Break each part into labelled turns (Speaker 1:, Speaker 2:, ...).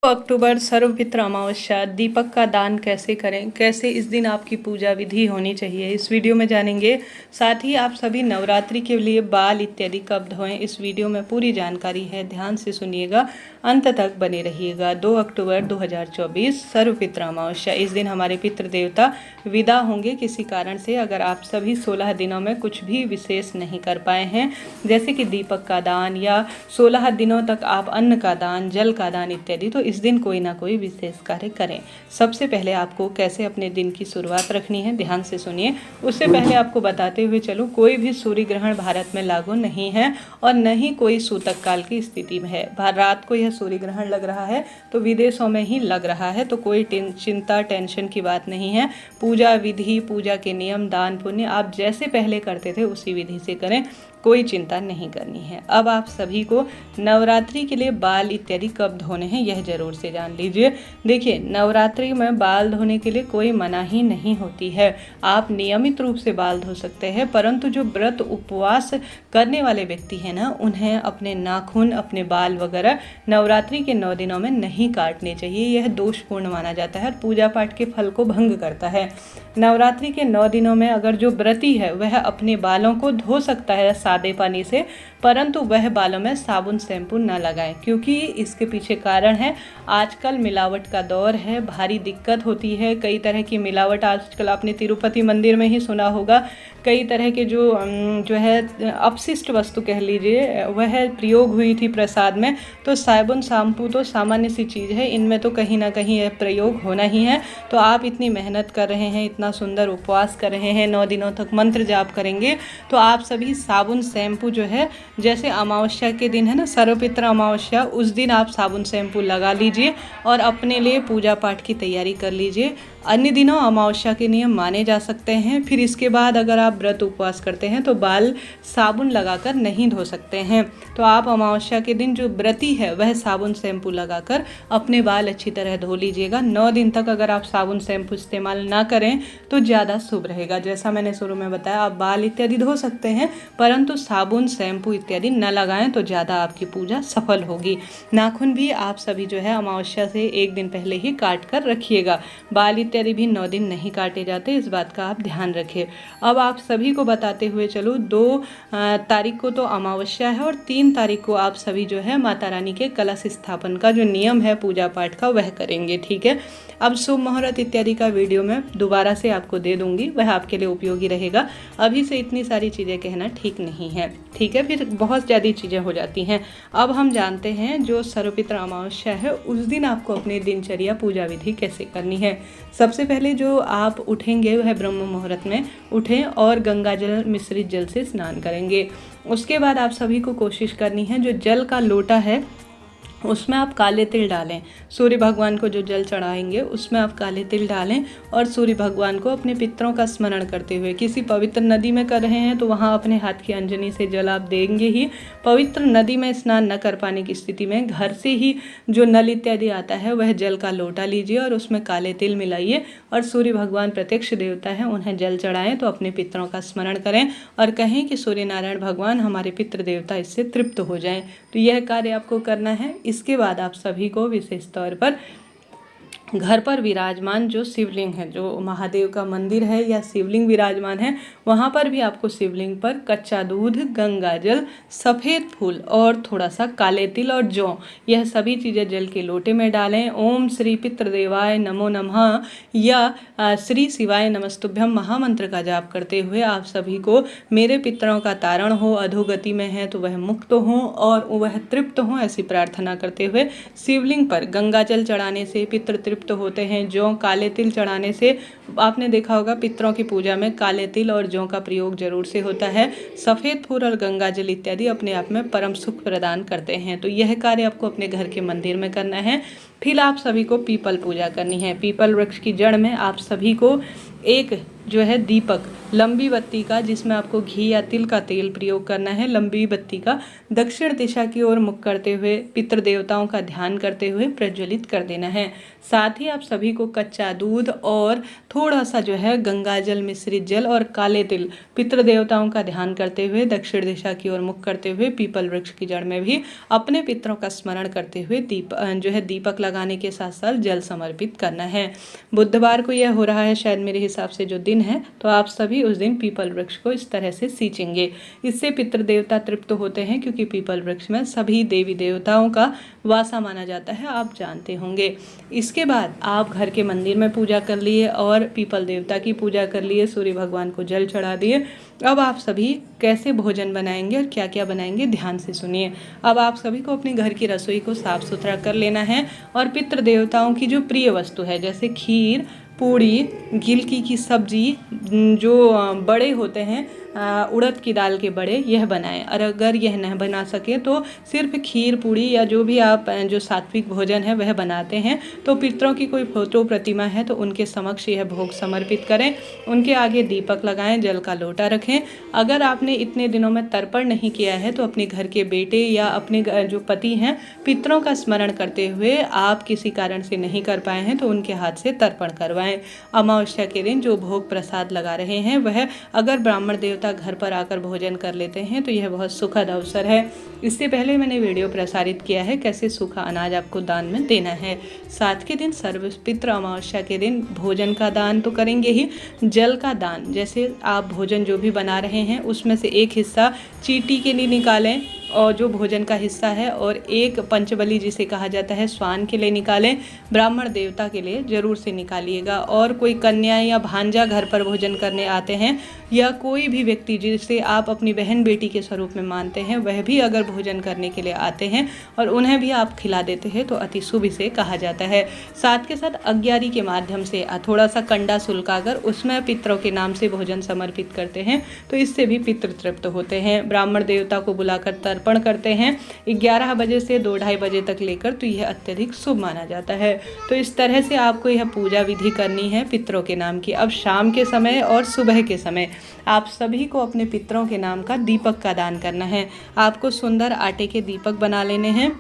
Speaker 1: अक्टूबर सर्वपित्र अमावस्या दीपक का दान कैसे करें, कैसे इस दिन आपकी पूजा विधि होनी चाहिए, इस वीडियो में जानेंगे। साथ ही आप सभी नवरात्रि के लिए बाल इत्यादि कब धोएं, इस वीडियो में पूरी जानकारी है, ध्यान से सुनिएगा, अंत तक बने रहिएगा। 2 अक्टूबर 2024 सर्वपित्र अमावस्या, इस दिन हमारे पितृ देवता विदा होंगे किसी कारण से। अगर आप सभी 16 दिनों में कुछ भी विशेष नहीं कर पाए हैं, जैसे कि दीपक का दान या 16 दिनों तक आप अन्न का दान, जल का दान इत्यादि, तो इस दिन कोई ना कोई विशेष कार्य करें। सबसे पहले आपको कैसे अपने दिन की शुरुआत रखनी है, ध्यान से सुनिए। उससे पहले आपको बताते हुए चलूँ, कोई भी सूर्य ग्रहण भारत में लागू नहीं है और न ही कोई सूतक काल की स्थिति में है। रात को यह सूर्य ग्रहण लग रहा है तो विदेशों में ही लग रहा है, तो कोई चिंता टेंशन की बात नहीं है। पूजा विधि, पूजा के नियम, दान पुण्य आप जैसे पहले करते थे उसी विधि से करें, कोई चिंता नहीं करनी है। अब आप सभी को नवरात्रि के लिए बाल इत्यादि कब धोने हैं यह जरूर से जान लीजिए। देखिए, नवरात्रि में बाल धोने के लिए कोई मनाही नहीं होती है, आप नियमित रूप से बाल धो सकते हैं, परंतु जो व्रत उपवास करने वाले व्यक्ति हैं ना, उन्हें अपने नाखून, अपने बाल वगैरह नवरात्रि के 9 दिनों में नहीं काटने चाहिए। यह दोषपूर्ण माना जाता है और पूजा पाठ के फल को भंग करता है। नवरात्रि के 9 दिनों में अगर जो व्रती है वह अपने बालों को धो सकता है सादे पानी से, परंतु वह बालों में साबुन शैम्पू न लगाएं, क्योंकि इसके पीछे कारण है आजकल मिलावट का दौर है, भारी दिक्कत होती है। कई तरह की मिलावट आजकल आपने तिरुपति मंदिर में ही सुना होगा, कई तरह के जो है अपशिष्ट वस्तु कह लीजिए वह प्रयोग हुई थी प्रसाद में। तो साबुन शैम्पू तो सामान्य सी चीज़ है, इनमें तो कहीं ना कहीं यह प्रयोग होना ही है। तो आप इतनी मेहनत कर रहे हैं, इतना सुंदर उपवास कर रहे हैं, 9 दिनों तक मंत्र जाप करेंगे, तो आप सभी साबुन शैम्पू जो है, जैसे अमावस्या के दिन है ना सर्वपित्र अमावस्या, उस दिन आप साबुन शैम्पू लगा लीजिए और अपने लिए पूजा पाठ की तैयारी कर लीजिए। अन्य दिनों अमावस्या के नियम माने जा सकते हैं। फिर इसके बाद अगर आप व्रत उपवास करते हैं तो बाल साबुन लगाकर नहीं धो सकते हैं, तो आप अमावस्या के दिन जो व्रती है वह साबुन शैम्पू लगाकर अपने बाल अच्छी तरह धो लीजिएगा। 9 दिन तक अगर आप साबुन शैम्पू इस्तेमाल ना करें तो ज़्यादा शुभ रहेगा। जैसा मैंने शुरू में बताया, आप बाल इत्यादि धो सकते हैं, परंतु साबुन शैम्पू इत्यादि न लगाएं तो ज़्यादा आपकी पूजा सफल होगी। नाखून भी आप सभी जो है अमावस्या से 1 दिन पहले ही काट कर रखिएगा। बाल इत्यादि भी 9 दिन नहीं काटे जाते, इस बात का आप ध्यान रखिए। अब आप सभी को बताते हुए चलो, 2 तारीख को तो अमावस्या है और 3 तारीख को आप सभी जो है माता रानी के कलश स्थापन का जो नियम है पूजा पाठ का वह करेंगे, ठीक है। अब शुभ मुहूर्त इत्यादि का वीडियो मैं दोबारा से आपको दे दूंगी, वह आपके लिए उपयोगी रहेगा। अभी से इतनी सारी चीज़ें कहना ठीक नहीं है, ठीक है, फिर बहुत ज़्यादा चीज़ें हो जाती हैं। अब हम जानते हैं जो सर्वपित्र अमावस्या है उस दिन आपको अपनी दिनचर्या पूजा विधि कैसे करनी है। सबसे पहले जो आप उठेंगे वह ब्रह्म मुहूर्त में उठें और गंगा जल मिश्रित जल से स्नान करेंगे। उसके बाद आप सभी को कोशिश करनी है, जो जल का लोटा है उसमें आप काले तिल डालें। सूर्य भगवान को जो जल चढ़ाएंगे उसमें आप काले तिल डालें और सूर्य भगवान को अपने पितरों का स्मरण करते हुए, किसी पवित्र नदी में कर रहे हैं तो वहाँ अपने हाथ की अंजनी से जल आप देंगे ही। पवित्र नदी में स्नान न कर पाने की स्थिति में घर से ही जो नल इत्यादि आता है वह जल का लोटा लीजिए और उसमें काले तिल मिलाइए और सूर्य भगवान प्रत्यक्ष देवता है, उन्हें जल चढ़ाएं, तो अपने पितरों का स्मरण करें और कहें कि सूर्य नारायण भगवान हमारे पितृ देवता इससे तृप्त हो जाएं। तो यह कार्य आपको करना है। इसके बाद आप सभी को विशेष तौर पर घर पर विराजमान जो शिवलिंग है, जो महादेव का मंदिर है या शिवलिंग विराजमान है, वहाँ पर भी आपको शिवलिंग पर कच्चा दूध, गंगा जल, सफ़ेद फूल और थोड़ा सा काले तिल और जौ, यह सभी चीज़ें जल के लोटे में डालें। ओम श्री पितृदेवाय नमो नमः या श्री शिवाय नमस्तुभ्यम महामंत्र का जाप करते हुए आप सभी को मेरे पितरों का तारण हो, अधोगति में है तो वह मुक्त हो और वह तृप्त हो, ऐसी प्रार्थना करते हुए शिवलिंग पर गंगा जल चढ़ाने से पितृ तो होते हैं। जौ, काले तिल चढ़ाने से आपने देखा होगा पितरों की पूजा में काले तिल और जौ का प्रयोग जरूर से होता है। सफ़ेद फूल और गंगा जल इत्यादि अपने आप में परम सुख प्रदान करते हैं। तो यह कार्य आपको अपने घर के मंदिर में करना है। फिर आप सभी को पीपल पूजा करनी है। पीपल वृक्ष की जड़ में आप सभी को एक जो है दीपक, लंबी बत्ती का, जिसमें आपको घी या तिल का तेल प्रयोग करना है, लंबी बत्ती का दक्षिण दिशा की ओर मुख करते हुए पितृ देवताओं का ध्यान करते हुए प्रज्वलित कर देना है। साथ ही आप सभी को कच्चा दूध और थोड़ा सा जो है गंगा जल मिश्रित जल और काले तिल पितृ देवताओं का ध्यान करते हुए दक्षिण दिशा की ओर मुख करते हुए पीपल वृक्ष की जड़ में भी अपने पितरों का स्मरण करते हुए जो है दीपक लगाने के साथ साथ जल समर्पित करना है। बुधवार को यह हो रहा है शायद मेरे हिसाब से जो दिन है, तो आप सभी उस दिन पीपल वृक्ष को इस तरह से सींचेंगे। इससे पितृ देवता तृप्त होते हैं, क्योंकि पीपल वृक्ष में सभी देवी देवताओं का वासा माना जाता है, आप जानते होंगे। इसके बाद आप घर के मंदिर में पूजा कर लिए और पीपल देवता की पूजा कर लिए, सूर्य भगवान को जल चढ़ा दिए। अब आप सभी कैसे भोजन बनाएंगे और क्या क्या बनाएंगे ध्यान से सुनिए। अब आप सभी को अपने घर की रसोई को साफ सुथरा कर लेना है और पितृ देवताओं की जो प्रिय वस्तु है, जैसे खीर, पूड़ी, गिलकी की सब्जी, जो बड़े होते हैं उड़द की दाल के बड़े, यह बनाएं। और अगर यह न बना सके तो सिर्फ खीर, पूड़ी या जो भी आप जो सात्विक भोजन है वह बनाते हैं, तो पितरों की कोई फोटो प्रतिमा है तो उनके समक्ष यह भोग समर्पित करें। उनके आगे दीपक लगाएं, जल का लोटा रखें। अगर आपने इतने दिनों में तर्पण नहीं किया है तो अपने घर के बेटे या अपने जो पति हैं, पितरों का स्मरण करते हुए आप किसी कारण से नहीं कर पाए हैं तो उनके हाथ से तर्पण करवाएं। अमावस्या के दिन जो भोग प्रसाद लगा रहे हैं वह अगर ब्राह्मण देवता घर पर आकर भोजन कर लेते हैं तो यह बहुत सुखद अवसर है। इससे पहले मैंने वीडियो प्रसारित किया है कैसे सूखा अनाज आपको दान में देना है। साथ के दिन सर्वपितृ अमावस्या के दिन भोजन का दान तो करेंगे ही, जल का दान, जैसे आप भोजन जो भी बना रहे हैं उसमें से एक हिस्सा चींटी के लिए निकालें और जो भोजन का हिस्सा है, और एक पंचबली जिसे कहा जाता है स्वान के लिए निकालें। ब्राह्मण देवता के लिए जरूर से निकालिएगा। और कोई कन्या या भांजा घर पर भोजन करने आते हैं या कोई भी व्यक्ति जिसे आप अपनी बहन बेटी के स्वरूप में मानते हैं, वह भी अगर भोजन करने के लिए आते हैं और उन्हें भी आप खिला देते हैं तो अति शुभ इसे कहा जाता है। साथ के साथ अग्यारी के माध्यम से थोड़ा सा कंडा सुलगाकर उसमें पितरों के नाम से भोजन समर्पित करते हैं, तो इससे भी पितृ तृप्त होते हैं। ब्राह्मण देवता को बुलाकर तर्पण करते हैं 11 बजे से 2-2:30 बजे तक लेकर, तो यह अत्यधिक शुभ माना जाता है। तो इस तरह से आपको यह पूजा विधि करनी है पितरों के नाम की। अब शाम के समय और सुबह के समय आप सभी को अपने पितरों के नाम का दीपक का दान करना है। आपको सुंदर आटे के दीपक बना लेने हैं।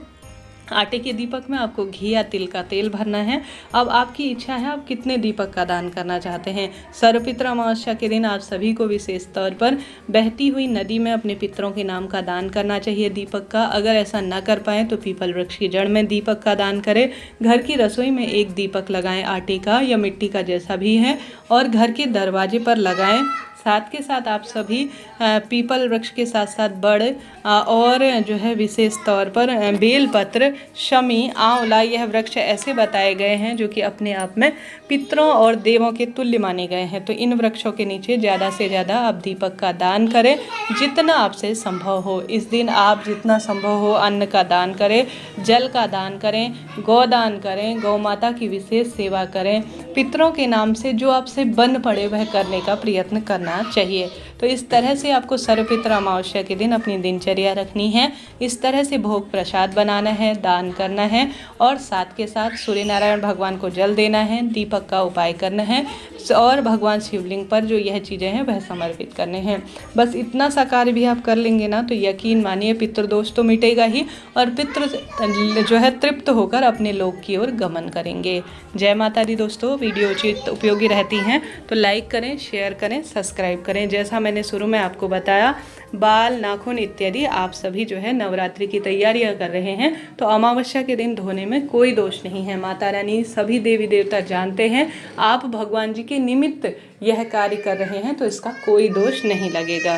Speaker 1: आटे के दीपक में आपको घी या तिल का तेल भरना है। अब आपकी इच्छा है आप कितने दीपक का दान करना चाहते हैं। सर्वपितृ अमावस्या के दिन आप सभी को विशेष तौर पर बहती हुई नदी में अपने पितरों के नाम का दान करना चाहिए दीपक का। अगर ऐसा न कर पाएँ तो पीपल वृक्ष की जड़ में दीपक का दान करें। घर की रसोई में एक दीपक लगाएं, आटे का या मिट्टी का जैसा भी है, और घर के दरवाजे पर लगाएं। साथ के साथ आप सभी पीपल वृक्ष के साथ साथ बड़ और जो है विशेष तौर पर बेलपत्र, शमी, आंवला, यह वृक्ष ऐसे बताए गए हैं जो कि अपने आप में पितरों और देवों के तुल्य माने गए हैं। तो इन वृक्षों के नीचे ज़्यादा से ज़्यादा आप दीपक का दान करें, जितना आपसे संभव हो। इस दिन आप जितना संभव हो अन्न का दान करें, जल का दान करें, गोदान करें, गौ माता की विशेष सेवा करें। पितरों के नाम से जो आपसे बन पड़े वह करने का प्रयत्न करना चाहिए। तो इस तरह से आपको सर्वपितृ अमावस्या के दिन अपनी दिनचर्या रखनी है। इस तरह से भोग प्रसाद बनाना है, दान करना है, और साथ के साथ सूर्य नारायण भगवान को जल देना है, दीपक का उपाय करना है, और भगवान शिवलिंग पर जो यह चीज़ें हैं वह समर्पित करने हैं। बस इतना सा कार्य भी आप कर लेंगे ना तो यकीन मानिए पितृदोष तो मिटेगा ही, और पितृ जो है तृप्त होकर अपने लोक की ओर गमन करेंगे। जय माता दी दोस्तों। वीडियो उचित उपयोगी रहती हैं तो लाइक करें, शेयर करें, सब्सक्राइब करें। जैसा मैंने शुरू में आपको बताया, बाल, नाखून इत्यादि आप सभी जो है नवरात्रि की तैयारियां कर रहे हैं तो अमावस्या के दिन धोने में कोई दोष नहीं है। माता रानी सभी देवी देवता जानते हैं आप भगवान जी के निमित्त यह कार्य कर रहे हैं, तो इसका कोई दोष नहीं लगेगा।